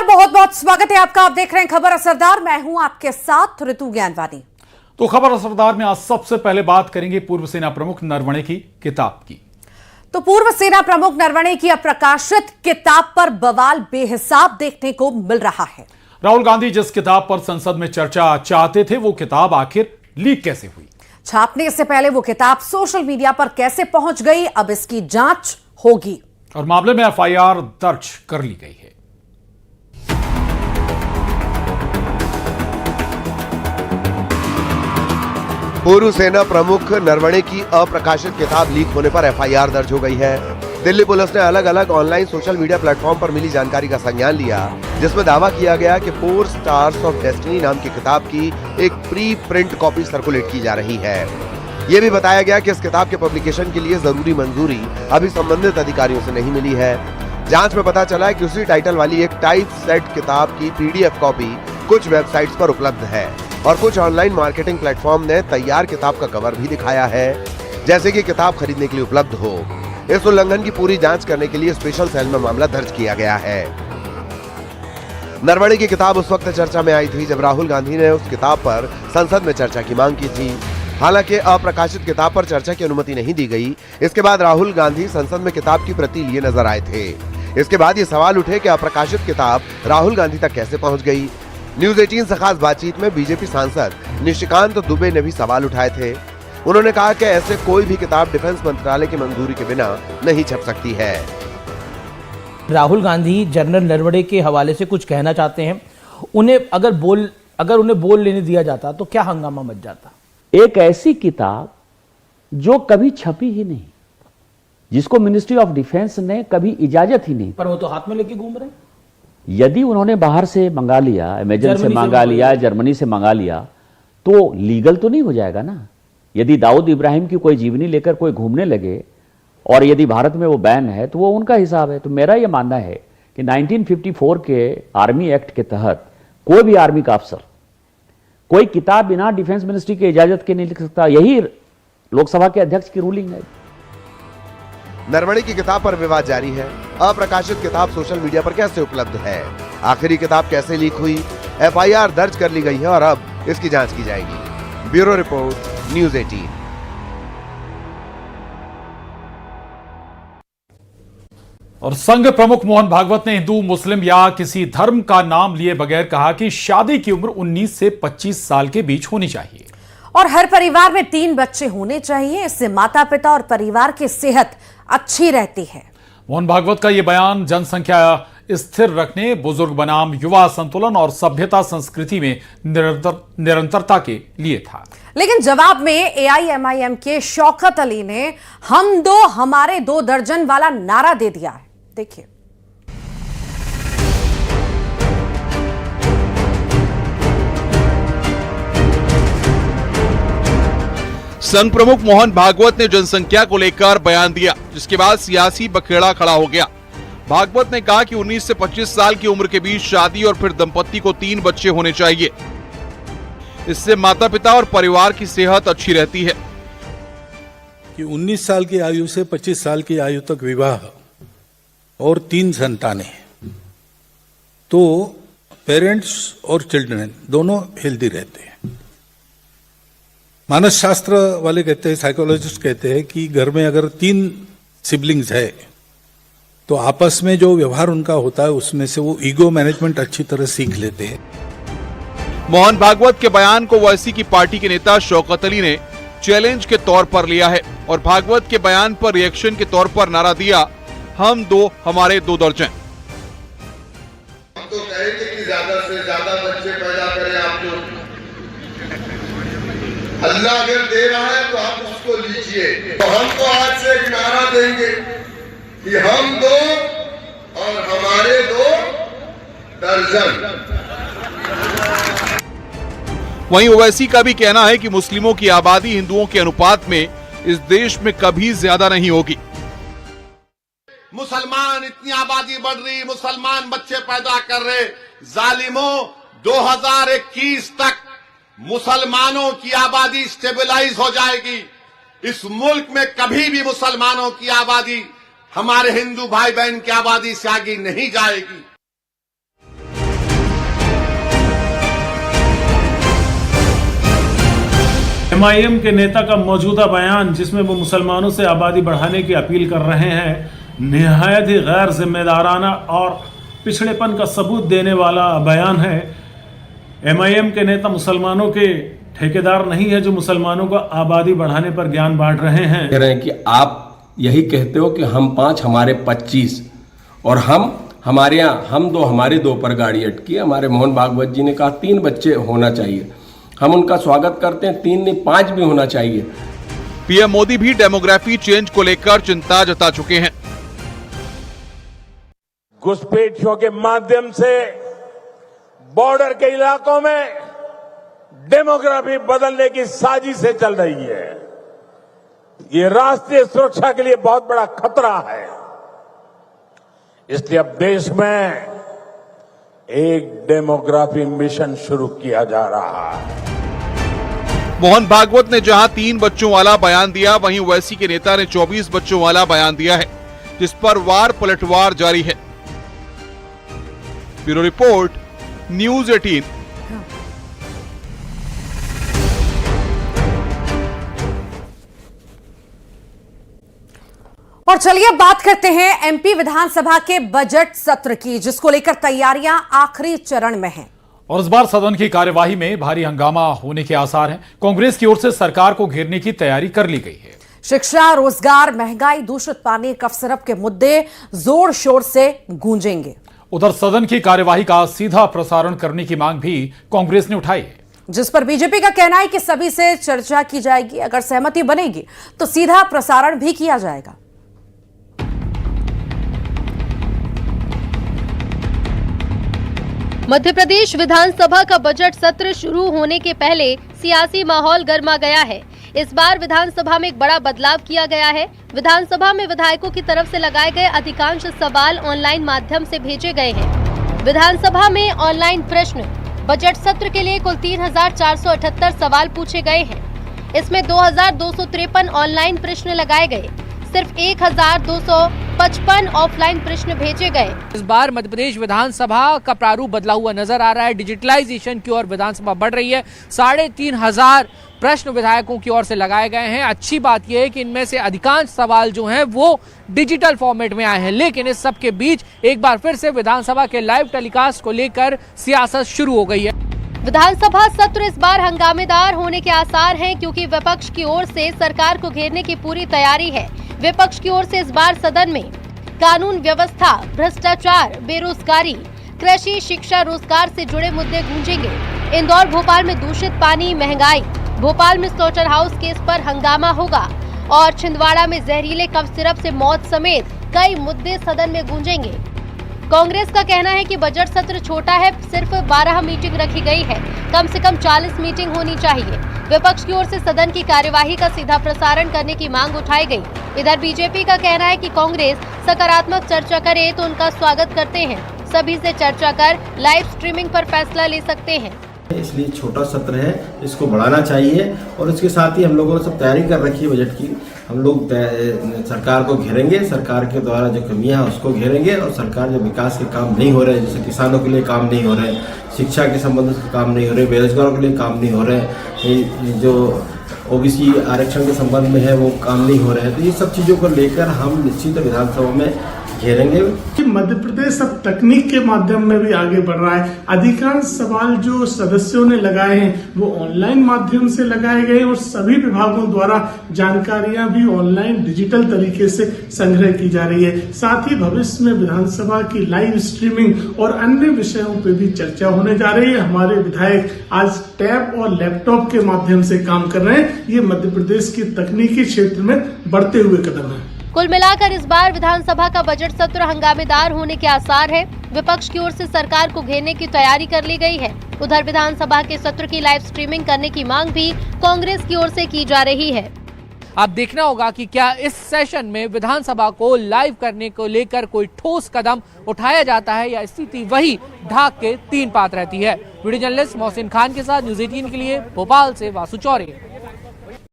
नमस्कार, बहुत बहुत स्वागत है आपका। आप देख रहे हैं खबर असरदार। मैं हूं आपके साथ ऋतु ज्ञानवानी। तो खबर असरदार में आज सबसे पहले बात करेंगे पूर्व सेना प्रमुख नरवणे की किताब की। तो पूर्व सेना प्रमुख नरवणे की अप्रकाशित किताब पर बवाल बेहिसाब देखने को मिल रहा है। राहुल गांधी जिस किताब पर संसद में चर्चा चाहते थे, वो किताब आखिर लीक कैसे हुई? छापने से पहले वो किताब सोशल मीडिया पर कैसे पहुंच गई, अब इसकी जांच होगी और मामले में एफआईआर दर्ज कर ली गई है। पूर्व सेना प्रमुख नरवणे की अप्रकाशित किताब लीक होने पर एफआईआर दर्ज हो गई है। दिल्ली पुलिस ने अलग अलग ऑनलाइन सोशल मीडिया प्लेटफॉर्म पर मिली जानकारी का संज्ञान लिया, जिसमें दावा किया गया कि 4 स्टार्स ऑफ डेस्टिनी नाम की किताब की एक प्री प्रिंट कॉपी सर्कुलेट की जा रही है। ये भी बताया गया कि इस किताब के पब्लिकेशन के लिए जरूरी मंजूरी अभी संबंधित अधिकारियों से नहीं मिली है। जांच में पता चला है कि उसी टाइटल वाली एक टाइप सेट किताब की पीडीएफ कॉपी कुछ वेबसाइट्स पर उपलब्ध है और कुछ ऑनलाइन मार्केटिंग प्लेटफॉर्म ने तैयार किताब का कवर भी दिखाया है, जैसे कि किताब खरीदने के लिए उपलब्ध हो। इस उल्लंघन की पूरी जांच करने के लिए स्पेशल सेल में मामला दर्ज किया गया है। नरवणे की किताब उस वक्त चर्चा में आई थी जब राहुल गांधी ने उस किताब पर संसद में चर्चा की मांग की थी। हालांकि अप्रकाशित किताब पर चर्चा की अनुमति नहीं दी गई। इसके बाद राहुल गांधी संसद में किताब की प्रति लिए नजर आए थे। इसके बाद ये सवाल उठे कि अप्रकाशित किताब राहुल गांधी तक कैसे पहुंच गई। न्यूज 18 से खास बातचीत में बीजेपी सांसद निशिकांत दुबे ने भी सवाल उठाए थे। उन्होंने कहा कि ऐसे कोई भी किताब डिफेंस मंत्रालय की मंजूरी के बिना नहीं छप सकती है। राहुल गांधी जनरल नरवणे के हवाले से कुछ कहना चाहते हैं। उन्हें अगर उन्हें बोल लेने दिया जाता तो क्या हंगामा मच जाता। एक ऐसी किताब जो कभी छपी ही नहीं, जिसको मिनिस्ट्री ऑफ डिफेंस ने कभी इजाजत ही नहीं, पर वो तो हाथ में लेके घूम रहे हैं। यदि उन्होंने बाहर से मंगा लिया, अमेजन से मंगा लिया, जर्मनी से मंगा लिया, तो लीगल तो नहीं हो जाएगा ना। यदि दाऊद इब्राहिम की कोई जीवनी लेकर कोई घूमने लगे और यदि भारत में वो बैन है तो वो उनका हिसाब है। तो मेरा ये मानना है कि 1954 के आर्मी एक्ट के तहत कोई भी आर्मी का अफसर कोई किताब बिना डिफेंस मिनिस्ट्री की इजाजत के नहीं लिख सकता। यही लोकसभा के अध्यक्ष की रूलिंग है। नरवणे की किताब पर विवाद जारी है। अप्रकाशित किताब सोशल मीडिया पर कैसे उपलब्ध है, आखिर किताब कैसे लीक हुई? एफआईआर दर्ज कर ली गई है और अब इसकी जांच की जाएगी। Bureau report, news 18। और संघ प्रमुख मोहन भागवत ने हिंदू, मुस्लिम या किसी धर्म का नाम लिए बगैर कहा कि शादी की उम्र 19 से 25 साल के बीच होनी चाहिए और हर परिवार में 3 बच्चे होने चाहिए। इससे माता पिता और परिवार की सेहत अच्छी रहती है। मोहन भागवत का यह बयान जनसंख्या स्थिर रखने, बुजुर्ग बनाम युवा संतुलन और सभ्यता संस्कृति में निरंतरता के लिए था। लेकिन जवाब में एआईएमआईएम के शौकत अली ने हम 2 हमारे 2 दर्जन वाला नारा दे दिया है। देखिए। संघ प्रमुख मोहन भागवत ने जनसंख्या को लेकर बयान दिया, जिसके बाद सियासी बखेड़ा खड़ा हो गया। भागवत ने कहा कि 19 से 25 साल की उम्र के बीच शादी और फिर दंपत्ति को 3 बच्चे होने चाहिए। इससे माता पिता और परिवार की सेहत अच्छी रहती है। कि 19 साल की आयु से 25 साल की आयु तक विवाह और 3 संतानें, तो पेरेंट्स और चिल्ड्रन दोनों हेल्दी रहते हैं। मानस शास्त्र वाले कहते हैं, साइकोलॉजिस्ट कहते हैं कि घर में अगर 3 सिबलिंग्स है तो आपस में जो व्यवहार उनका होता है उसमें से वो ईगो मैनेजमेंट अच्छी तरह सीख लेते हैं। मोहन भागवत के बयान को ओवैसी की पार्टी के नेता शौकत अली ने चैलेंज के तौर पर लिया है और भागवत के बयान पर रिएक्शन के तौर पर नारा दिया, हम 2 हमारे 2 दर्जन। हम तो कहेंगे कि ज्यादा से ज्यादा बच्चे पैदा करें आप लोग। अल्लाह अगर दे रहा है तो आप उसको लीजिए। तो हम तो आज से एक नारा देंगे कि हम 2 और हमारे 2 दर्जन। वहीं ओवैसी का भी कहना है कि मुस्लिमों की आबादी हिंदुओं के अनुपात में इस देश में कभी ज्यादा नहीं होगी। मुसलमान इतनी आबादी बढ़ रही, मुसलमान बच्चे पैदा कर रहे, जालिमों 2021 तक मुसलमानों की आबादी स्टेबलाइज हो जाएगी। इस मुल्क में कभी भी मुसलमानों की आबादी, हमारे हिंदू भाई बहन की आबादी से आगे नहीं जाएगी। एमआईएम के नेता का मौजूदा बयान जिसमें वो मुसलमानों से आबादी बढ़ाने की अपील कर रहे हैं, निहायत ही गैर जिम्मेदाराना और पिछड़ेपन का सबूत देने वाला बयान है। एमआईएम के नेता मुसलमानों के ठेकेदार नहीं है जो मुसलमानों को आबादी बढ़ाने पर ज्ञान बांट रहे हैं। कह रहे हैं कि आप यही कहते हो कि हम 5 हमारे 25 और हमारे यहाँ हमारे 2 पर गाड़ी अटकी। हमारे मोहन भागवत जी ने कहा 3 बच्चे होना चाहिए, हम उनका स्वागत करते हैं, 3 नहीं 5 भी होना चाहिए। पीएम मोदी भी डेमोग्राफी चेंज को लेकर चिंता जता चुके हैं। घुसपैठियों के माध्यम से बॉर्डर के इलाकों में डेमोग्राफी बदलने की साजिशें चल रही है। ये राष्ट्रीय सुरक्षा के लिए बहुत बड़ा खतरा है। इसलिए अब देश में एक डेमोग्राफी मिशन शुरू किया जा रहा है। मोहन भागवत ने जहां 3 बच्चों वाला बयान दिया, वहीं ओवैसी के नेता ने 24 बच्चों वाला बयान दिया है, जिस पर वार पलटवार जारी है। Bureau report, news 18। और चलिए अब बात करते हैं एमपी विधानसभा के बजट सत्र की, जिसको लेकर तैयारियां आखिरी चरण में हैं। और इस बार सदन की कार्यवाही में भारी हंगामा होने के आसार हैं। कांग्रेस की ओर से सरकार को घेरने की तैयारी कर ली गई है। शिक्षा, रोजगार, महंगाई, दूषित पानी, कफ सिरप के मुद्दे जोर शोर से गूंजेंगे। उधर सदन की कार्यवाही का सीधा प्रसारण करने की मांग भी कांग्रेस ने उठाई है, जिस पर बीजेपी का कहना है कि सभी से चर्चा की जाएगी, अगर सहमति बनेगी तो सीधा प्रसारण भी किया जाएगा। मध्य प्रदेश विधानसभा का बजट सत्र शुरू होने के पहले सियासी माहौल गर्मा गया है। इस बार विधानसभा में एक बड़ा बदलाव किया गया है। विधानसभा में विधायकों की तरफ से लगाए गए अधिकांश सवाल ऑनलाइन माध्यम से भेजे गए हैं। विधानसभा में ऑनलाइन प्रश्न बजट सत्र के लिए कुल 3,478 सवाल पूछे गए हैं। इसमें 2,253 ऑनलाइन प्रश्न लगाए गए, सिर्फ 1,255 ऑफलाइन प्रश्न भेजे गए। इस बार मध्य प्रदेश विधानसभा का प्रारूप बदला हुआ नजर आ रहा है। डिजिटलाइजेशन की ओर विधानसभा बढ़ रही है। 3,500 प्रश्न विधायकों की ओर से लगाए गए हैं। अच्छी बात यह है कि इनमें से अधिकांश सवाल जो हैं वो डिजिटल फॉर्मेट में आए हैं, लेकिन इस सब के बीच एक बार फिर से विधानसभा के लाइव टेलीकास्ट को लेकर सियासत शुरू हो गई है। विधानसभा सत्र इस बार हंगामेदार होने के आसार हैं, क्योंकि विपक्ष की ओर से सरकार को घेरने की पूरी तैयारी है। विपक्ष की ओर से इस बार सदन में कानून व्यवस्था, भ्रष्टाचार, बेरोजगारी, कृषि, शिक्षा, रोजगार से जुड़े मुद्दे गूंजेंगे। इंदौर, भोपाल में दूषित पानी, महंगाई, भोपाल में स्लॉटर हाउस केस पर हंगामा होगा और छिंदवाड़ा में जहरीले कफ सिरप से मौत समेत कई मुद्दे सदन में गूंजेंगे। कांग्रेस का कहना है कि बजट सत्र छोटा है, सिर्फ 12 मीटिंग रखी गई है, कम से कम 40 मीटिंग होनी चाहिए। विपक्ष की ओर से सदन की कार्यवाही का सीधा प्रसारण करने की मांग उठाई गई। इधर बीजेपी का कहना है कि कांग्रेस सकारात्मक चर्चा करे तो उनका स्वागत करते हैं। सभी से चर्चा कर लाइव स्ट्रीमिंग पर फैसला ले सकते हैं। इसलिए छोटा सत्र है, इसको बढ़ाना चाहिए और इसके साथ ही हम लोगों ने सब तैयारी कर रखी है बजट की। हम लोग सरकार को घेरेंगे, सरकार के द्वारा जो कमियां हैं उसको घेरेंगे और सरकार जो विकास के काम नहीं हो रहे, जैसे किसानों के लिए काम नहीं हो रहे, शिक्षा के संबंध से काम नहीं हो रहे, बेरोजगारों के लिए काम नहीं हो रहे, जो ओबीसी आरक्षण के संबंध में है वो काम नहीं हो रहे हैं, तो ये सब चीज़ों को लेकर हम निश्चित विधानसभा में घेरेंगे। मध्य प्रदेश अब तकनीक के माध्यम में भी आगे बढ़ रहा है। अधिकांश सवाल जो सदस्यों ने लगाए हैं वो ऑनलाइन माध्यम से लगाए गए और सभी विभागों द्वारा जानकारियां भी ऑनलाइन डिजिटल तरीके से संग्रह की जा रही है। साथ ही भविष्य में विधानसभा की लाइव स्ट्रीमिंग और अन्य विषयों पे भी चर्चा होने जा रही है। हमारे विधायक आज टैब और लैपटॉप के माध्यम से काम कर रहे हैं। ये मध्य प्रदेश की तकनीकी क्षेत्र में बढ़ते हुए कदम है। कुल मिलाकर इस बार विधानसभा का बजट सत्र हंगामेदार होने के आसार है। विपक्ष की ओर से सरकार को घेरने की तैयारी कर ली गई है। उधर विधानसभा के सत्र की लाइव स्ट्रीमिंग करने की मांग भी कांग्रेस की ओर से की जा रही है। अब देखना होगा कि क्या इस सेशन में विधानसभा को लाइव करने को लेकर कोई ठोस कदम उठाया जाता है या स्थिति वही ढाक के 3 पात रहती है। वीडियो जर्नलिस्ट मोहसिन खान के साथ न्यूज़ 18 के लिए भोपाल से वासु चौरे।